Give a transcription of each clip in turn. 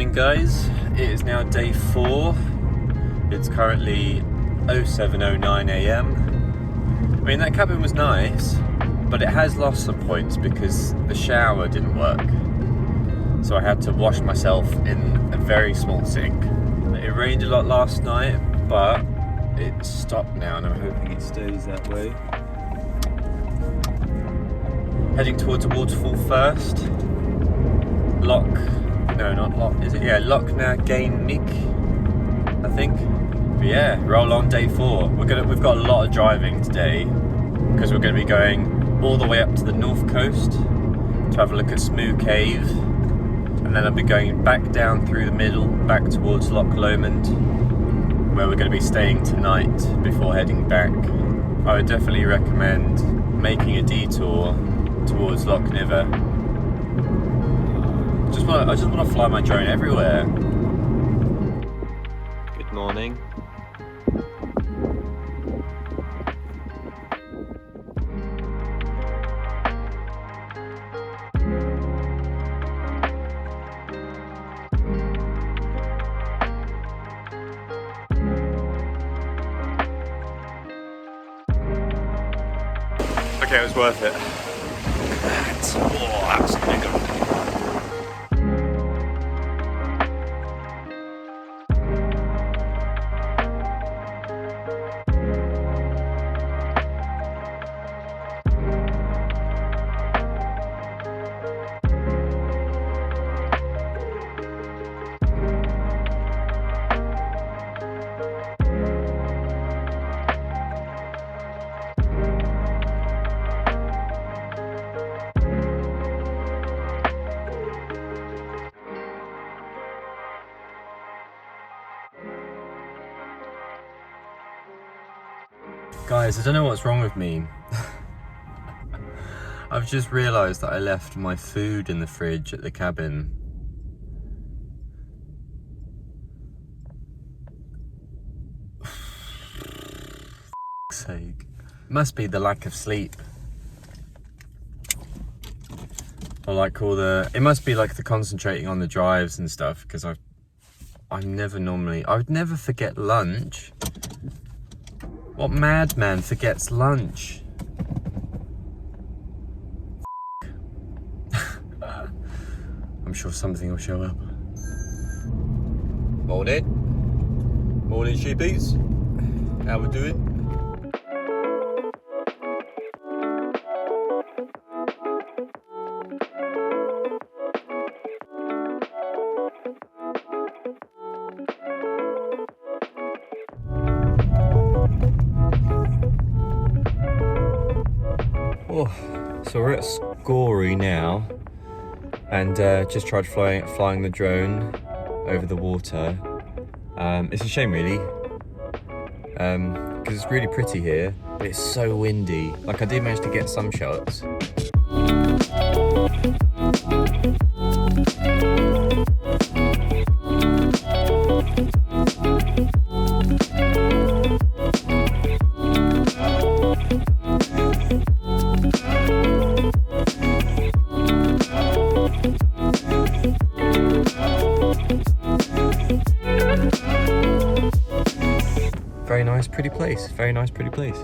morning guys, it is now day 4. It's currently 07:09 AM. I mean, that cabin was nice, but it has lost some points because the shower didn't work. So I had to wash myself in a very small sink. It rained a lot last night, but it's stopped now and I'm hoping it stays that way. Heading towards a waterfall first. Loch na Gain, I think. But yeah, roll on day 4. We've got a lot of driving today because we're going to be going all the way up to the north coast to have a look at Smoo Cave, and then I'll be going back down through the middle, back towards Loch Lomond, where we're going to be staying tonight before heading back. I would definitely recommend making a detour towards Loch Niver. I just want to fly my drone everywhere. Good morning. Okay, it was worth it. That's big. Guys, I don't know what's wrong with me. I've just realised that I left my food in the fridge at the cabin. For sake. Must be the lack of sleep. Or like it must be like the concentrating on the drives and stuff, because I would never forget lunch. What madman forgets lunch? I'm sure something will show up. Morning. Morning, sheepies. How we doing? So we're at Scory now, and just tried flying the drone over the water. It's a shame really, because it's really pretty here, but it's so windy. Like, I did manage to get some shots. Very nice, pretty place. Very nice, pretty place.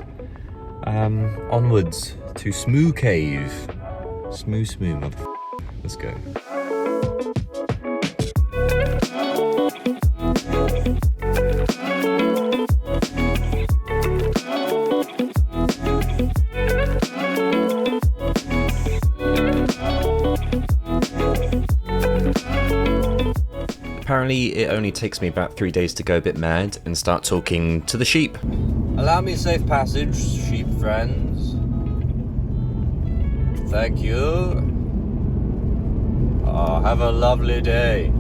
Onwards to Smoo Cave. Smoo, motherfucker. Let's go. Apparently it only takes me about 3 days to go a bit mad and start talking to the sheep. Allow me safe passage, sheep friends. Thank you. Oh, have a lovely day.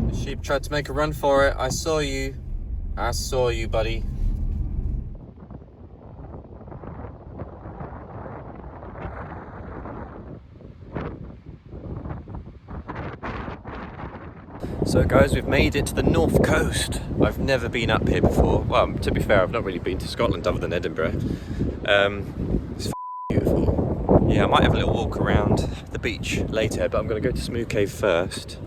The sheep tried to make a run for it. I saw you, buddy. So guys, we've made it to the north coast. I've never been up here before. Well, to be fair, I've not really been to Scotland other than Edinburgh. It's beautiful. Yeah, I might have a little walk around the beach later, but I'm going to go to Smoo Cave first.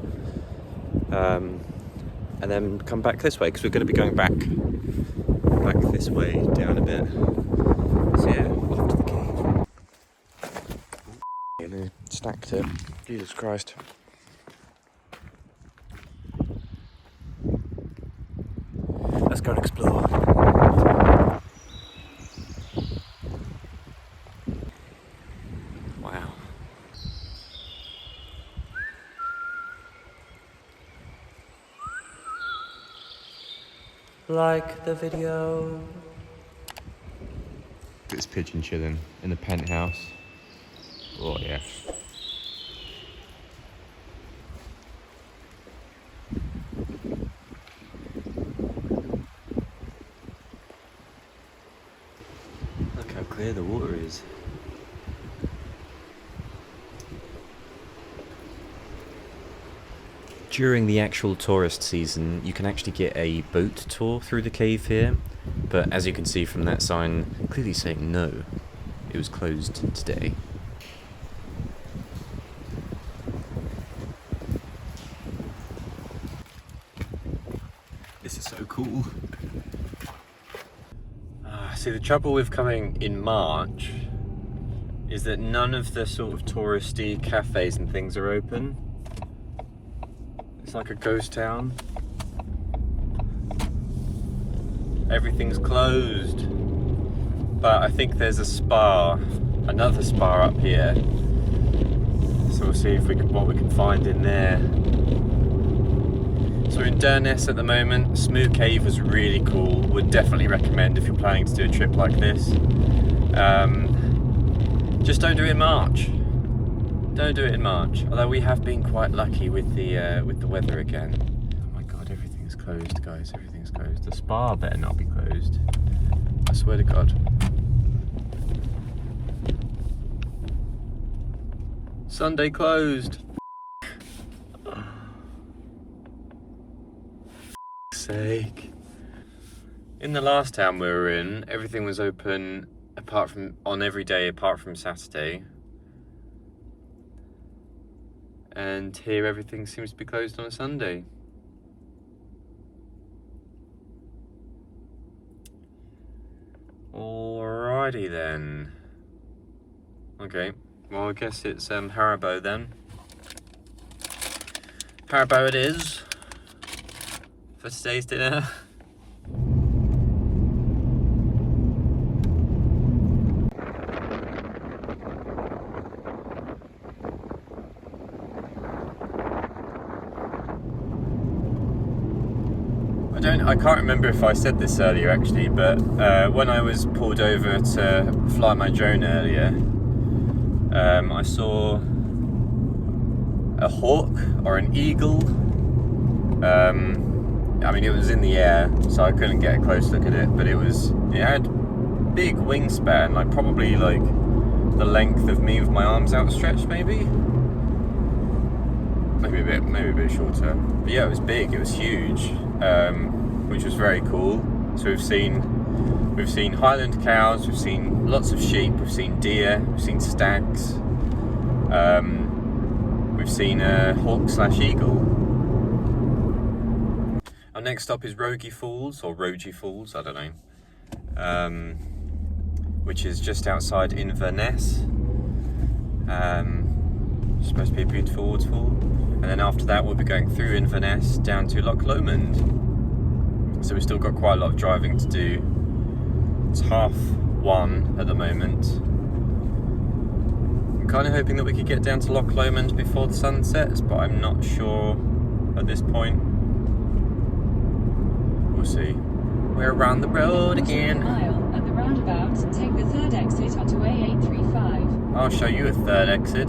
and then come back this way because we're going to be going back this way down a bit. So yeah, off to the cave. And stacked it. Jesus Christ. Let's go and explore. Wow. Like the video. This pigeon chilling in the penthouse. Oh yeah. Look how clear the water is. During the actual tourist season, you can actually get a boat tour through the cave here, but as you can see from that sign, clearly saying no, it was closed today. This is so cool. See, the trouble with coming in March is that none of the sort of touristy cafes and things are open. It's like a ghost town. Everything's closed. But I think there's a spa, another spa up here. So we'll see if what we can find in there. So we're in Durness at the moment. Smoo Cave was really cool. Would definitely recommend if you're planning to do a trip like this. Just don't do it in March. Don't do it in March. Although we have been quite lucky with the weather again. Oh my god, everything's closed, guys. Everything's closed. The spa better not be closed. I swear to God. Sunday closed. Sake. In the last town we were in, everything was open on every day apart from Saturday. And here everything seems to be closed on a Sunday. Alrighty then. Okay, well I guess it's Haribo then. Haribo it is for today's dinner. I can't remember if I said this earlier actually, but when I was pulled over to fly my drone earlier, I saw a hawk or an eagle. I mean, it was in the air, so I couldn't get a close look at it, but it had big wingspan, like probably like the length of me with my arms outstretched, maybe a bit shorter. But yeah, it was big. It was huge. Which was very cool. So we've seen Highland cows, we've seen lots of sheep, we've seen deer, we've seen stags, we've seen a hawk/eagle. Our next stop is Rogie Falls, or Rogie Falls, I don't know, which is just outside Inverness. Supposed to be a beautiful waterfall. And then after that we'll be going through Inverness down to Loch Lomond. So we've still got quite a lot of driving to do. It's 1:30 at the moment. I'm kind of hoping that we could get down to Loch Lomond before the sun sets, but I'm not sure at this point. We'll see. We're around the road again. Mile at the roundabout, take the third exit onto A835. I'll show you a third exit.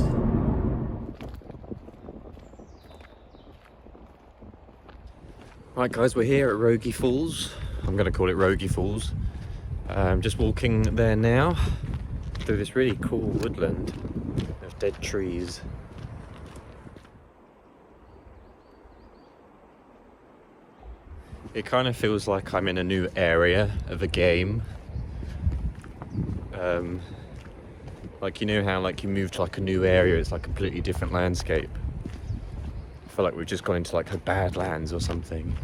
Right guys, we're here at Rogie Falls. I'm going to call it Rogie Falls. Just walking there now through this really cool woodland of dead trees. It kind of feels like I'm in a new area of a game. Like, you know how like you move to like a new area, it's like a completely different landscape. I feel like we've just gone into like the Badlands or something.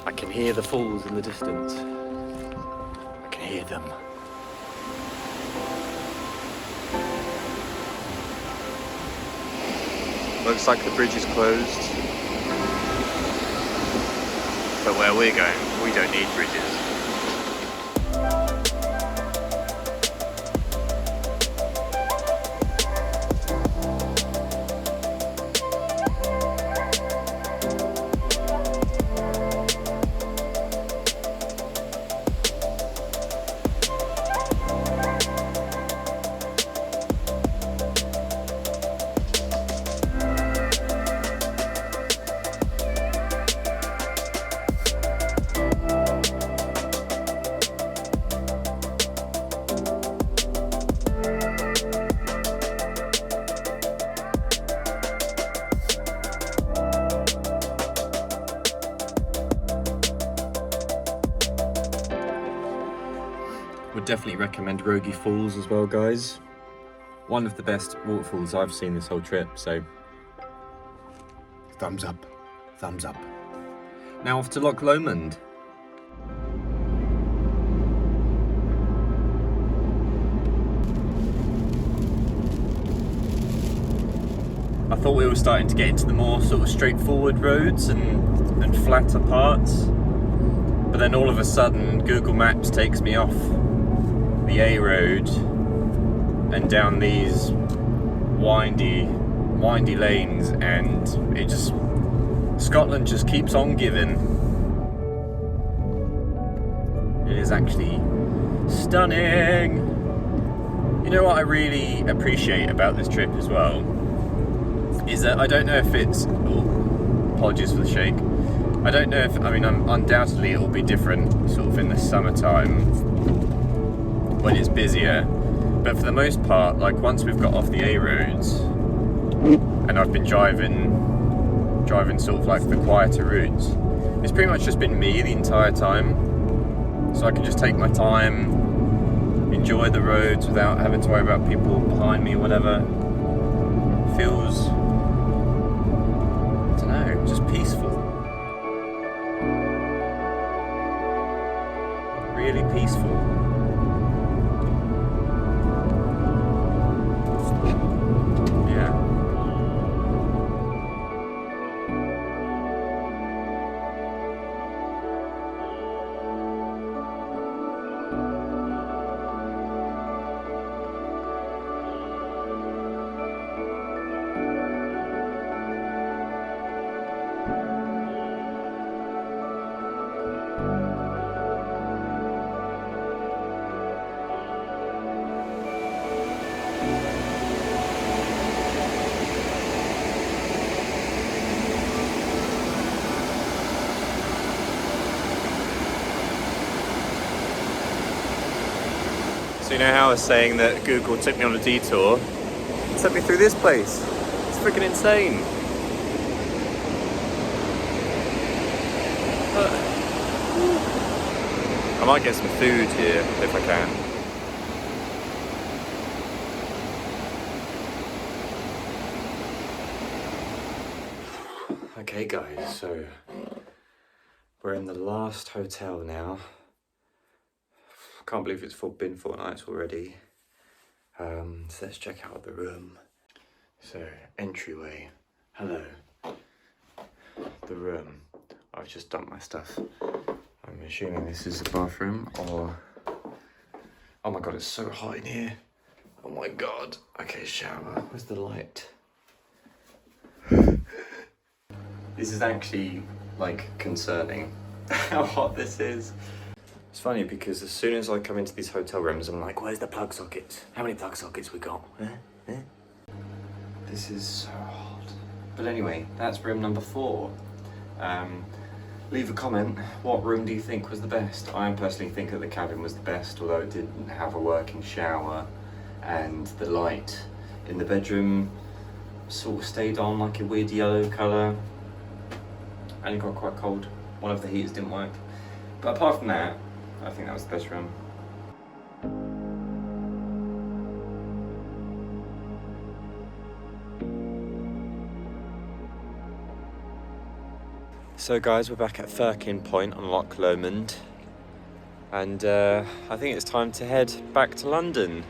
I can hear the falls in the distance. I can hear them. Looks like the bridge is closed. But where we're going, we don't need bridges. Would definitely recommend Rogie Falls as well, guys. One of the best waterfalls I've seen this whole trip, so thumbs up, thumbs up. Now off to Loch Lomond. I thought we were starting to get into the more sort of straightforward roads and flatter parts, but then all of a sudden Google Maps takes me off the A road and down these windy lanes, and it just, Scotland just keeps on giving. It is actually stunning. You know what I really appreciate about this trip as well is that I don't know if it's, apologies for the shake, I don't know if, I mean, undoubtedly it will be different sort of in the summertime when it's busier, but for the most part, like once we've got off the A roads and I've been driving sort of like the quieter routes, it's pretty much just been me the entire time, so I can just take my time, enjoy the roads without having to worry about people behind me or whatever. Feels, I don't know, just peaceful. Really peaceful. So you know how I was saying that Google took me on a detour? It took me through this place. It's freaking insane. I might get some food here if I can. Okay guys, so we're in the last hotel now. Can't believe it's been 4 nights already. So let's check out the room. So, entryway. Hello. The room. I've just dumped my stuff. I'm assuming this is the bathroom, or... Oh my god, it's so hot in here. Oh my god. Okay, shower. Where's the light? This is actually, like, concerning how hot this is. It's funny because as soon as I come into these hotel rooms, I'm like, where's the plug sockets? How many plug sockets we got? This is so hot. But anyway, that's room number 4. Leave a comment. What room do you think was the best? I personally think that the cabin was the best, although it didn't have a working shower, and the light in the bedroom sort of stayed on like a weird yellow colour, and it got quite cold. One of the heaters didn't work. But apart from that, I think that was the best room. So guys, we're back at Firkin Point on Loch Lomond, and I think it's time to head back to London.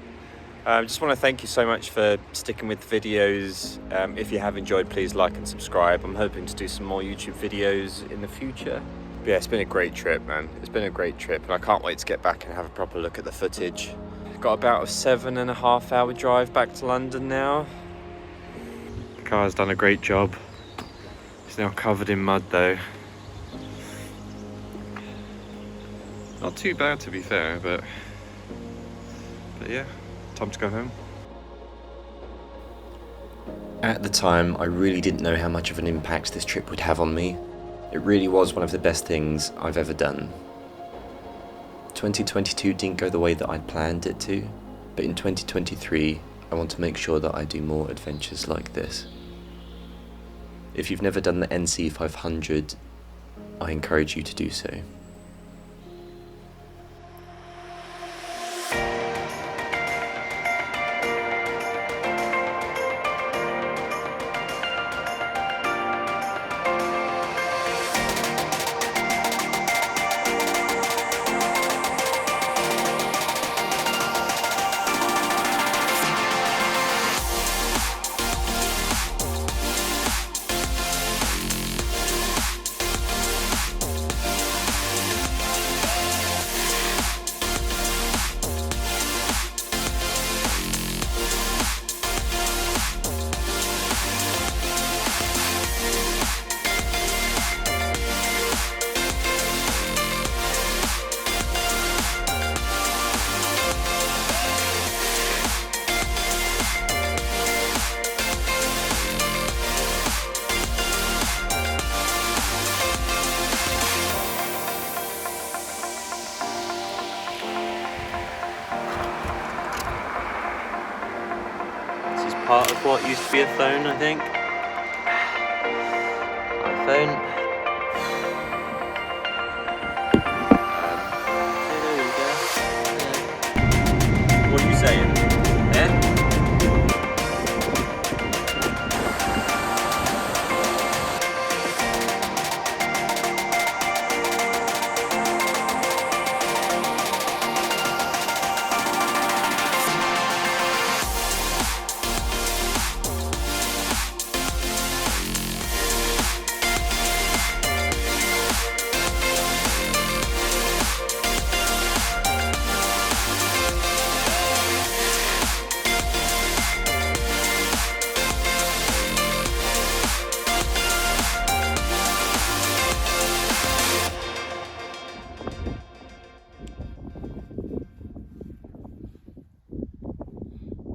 Just want to thank you so much for sticking with the videos. If you have enjoyed, please like and subscribe. I'm hoping to do some more YouTube videos in the future. But yeah, it's been a great trip, man. It's been a great trip, and I can't wait to get back and have a proper look at the footage. Got about a 7.5 hour drive back to London now. The car's done a great job. It's now covered in mud though. Not too bad to be fair, but yeah, time to go home. At the time, I really didn't know how much of an impact this trip would have on me. It really was one of the best things I've ever done. 2022 didn't go the way that I'd planned it to, but in 2023, I want to make sure that I do more adventures like this. If you've never done the NC500, I encourage you to do so. Part of what used to be a phone, I think. My phone.